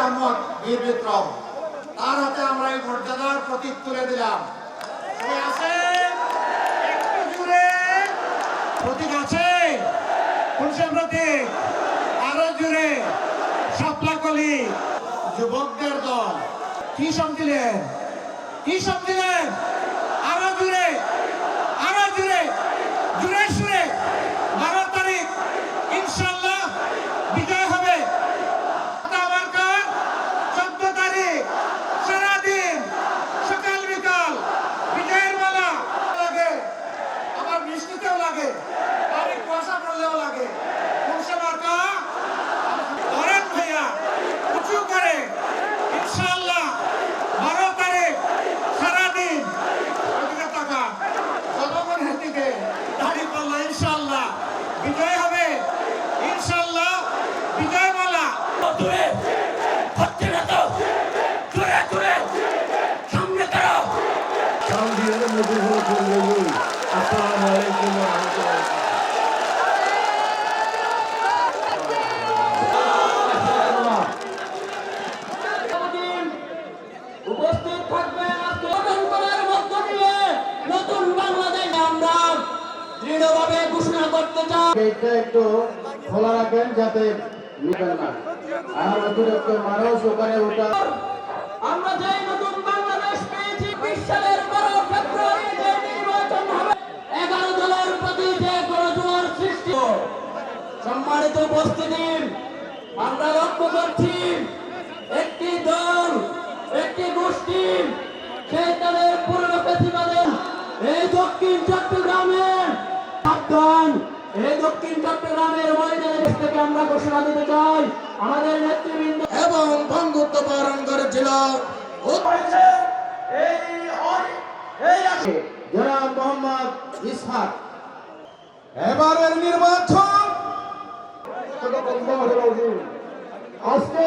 আহমদ বীর বিক্রম, তার হাতে আমরা এই মর্যাদার প্রতীক তুলে দিলাম। আছে একটু জুড়ে প্রতীক আছে, কোনসব প্রতীক? আরো জুড়ে সাপলাকলি যুবকদের দল। কি সব দিলেন? কি সব দিলেন? আরো জুড়ে, আরো জুড়ে, জুড়ে সুরে 12 তারিখ ইনশাল্লাহ বিজয় হবে। আমার কার 14 তারিখ সারাদিন সকাল বিকাল বিজয়ের মেলা লাগে, আমার বৃষ্টিতেও লাগে, অনেক কুয়াশা পড়লেও লাগে। কোনসে মার্কা ধরেন ভাইয়া, উঁচু করে ইনশাল্লাহ 12 তারিখ সারাদিন ওদিকে টাকা জনগণের দিকে দাঁড়ি পাল্লা ইনশাল্লাহ বিজয় হবে। ইনশাল্লাহ বিজয় মালা দূরে হচ্ছে না তো, দূরে দূরে সামনে করো। আসসালামু আলাইকুম ওয়া রাহমাতুল্লাহ। উপস্থিত থাকবেন গঠন করার মধ্য দিয়ে নতুন বাংলাদেশ আমরা দৃঢ়ভাবে ঘোষণা করতে চাই। গেটটা একটু খোলা রাখবেন যাতে নিবেন না, আর অতিরিক্ত মানুষ ওখানে ওঠা। আমরা যে নতুন বাংলাদেশ পেয়েছি 20 সালের 12 ফেব্রুয়ারি যে নির্বাচন হবে, 11 দলের প্রতি যে গণজোয়ার সৃষ্টি। সম্মানিত উপস্থিতি, আমরা লক্ষ্য করছি একটি দল, একটি গোষ্ঠী সেই তাদের পুরনো প্রতিবাদে এই দক্ষিণ চট্টগ্রামের সাবধান, এই দক্ষিণ চট্টগ্রামের ময়দানে থেকে আমরা ঘোষণা দিতে চাই আমাদের নেতৃবৃন্দ এবং বন্ধুত্ব পালন করেছিল। জনাব মোহাম্মদ ইসহাক। এবারের নির্বাচন আজকে